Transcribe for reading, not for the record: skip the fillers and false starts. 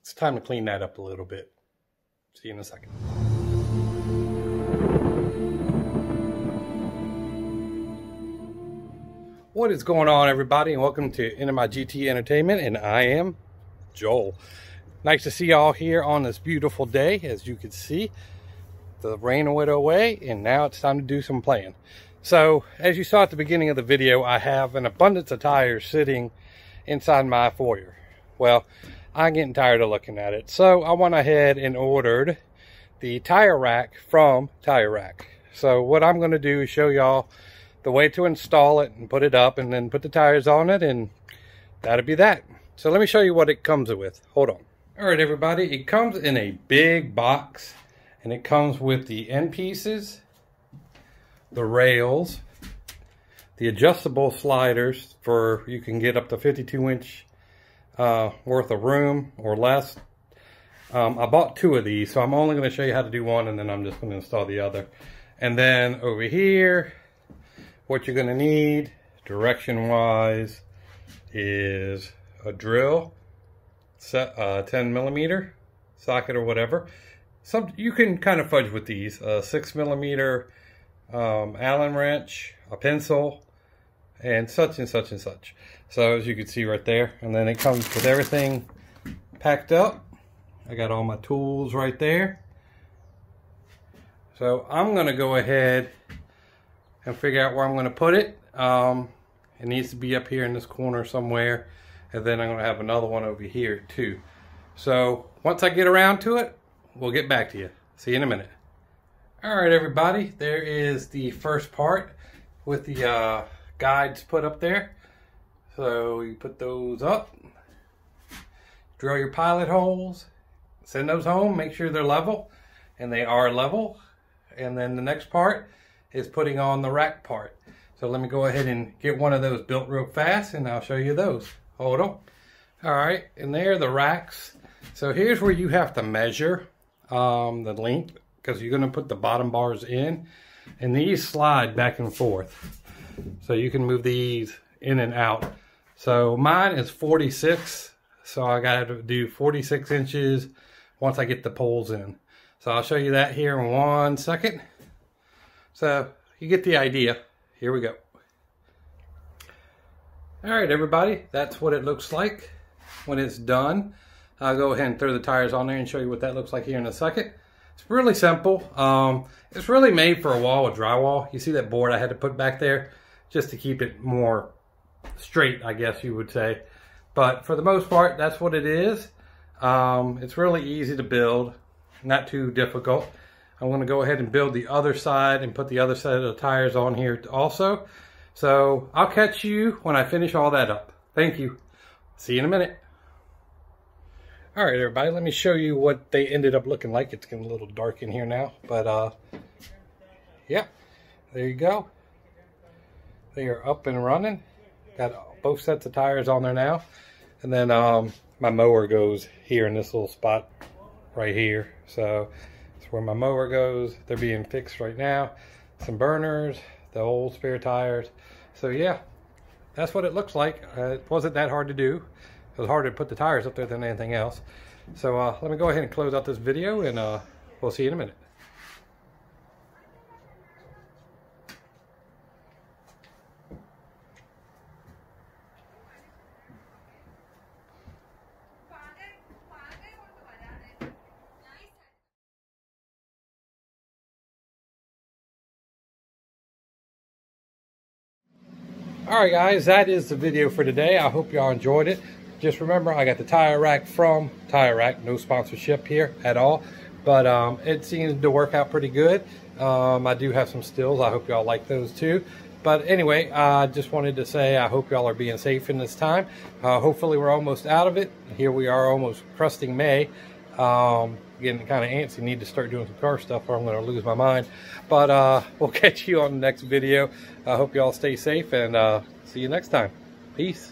it's time to clean that up a little bit. See you in a second. What is going on, everybody, and welcome to NMI Entertainment, and I am Joel. Nice to see y'all here on this beautiful day. As you can see, the rain went away, and now it's time to do some playing. So, as you saw at the beginning of the video, I have an abundance of tires sitting inside my foyer. Well, I'm getting tired of looking at it, so I went ahead and ordered the tire rack from Tire Rack. So what I'm going to do is show y'all the way to install it and put it up, and then put the tires on it, and that'll be that. So let me show you what it comes with. Hold on. All right, everybody, it comes in a big box, and it comes with the end pieces, the rails, the adjustable sliders for you can get up to 52-inch worth of room or less. I bought 2 of these, so I'm only going to show you how to do one, and then I'm just going to install the other. And then over here, what you're going to need direction-wise is a drill, 10mm socket or whatever. You can kind of fudge with these. 6mm Allen wrench, a pencil, and such and such and such. So as you can see right there, and then it comes with everything packed up. I got all my tools right there. So I'm going to go ahead and figure out where I'm going to put it. It needs to be up here in this corner somewhere, and then I'm going to have another one over here too. So once I get around to it, we'll get back to you. See you in a minute. All right, everybody, there is the first part with the guides put up there. So you put those up, drill your pilot holes, send those home, make sure they're level, and they are level. And then the next part is putting on the rack part. So let me go ahead and get one of those built real fast, and I'll show you those. Hold on. All right, and there are the racks. So here's where you have to measure the length, because you're going to put the bottom bars in, and these slide back and forth. So you can move these in and out. So mine is 46, so I got to do 46 inches once I get the poles in. So I'll show you that here in 1 second. So you get the idea. Here we go. All right, everybody, that's what it looks like when it's done. I'll go ahead and throw the tires on there and show you what that looks like here in a second. It's really simple. It's really made for a wall with drywall. You see that board I had to put back there just to keep it more straight, I guess you would say. But for the most part, that's what it is. It's really easy to build, not too difficult. I'm going to go ahead and build the other side and put the other set of the tires on here also. So I'll catch you when I finish all that up. Thank you. See you in a minute. All right, everybody, let me show you what they ended up looking like. It's getting a little dark in here now, but yeah, there you go. They are up and running. Got both sets of tires on there now. And then my mower goes here in this little spot right here. So that's where my mower goes. They're being fixed right now. Some burners, the old spare tires. So yeah, that's what it looks like. It wasn't that hard to do. It was harder to put the tires up there than anything else. So let me go ahead and close out this video, and we'll see you in a minute. Alright guys, that is the video for today. I hope y'all enjoyed it. Just remember, I got the tire rack from Tire Rack. No sponsorship here at all. But it seems to work out pretty good. I do have some stills. I hope y'all like those too. But anyway, I just wanted to say I hope y'all are being safe in this time. Hopefully we're almost out of it. Here we are almost crusting May. Getting kind of antsy. Need to start doing some car stuff or I'm going to lose my mind. But we'll catch you on the next video. I hope y'all stay safe, and see you next time. Peace.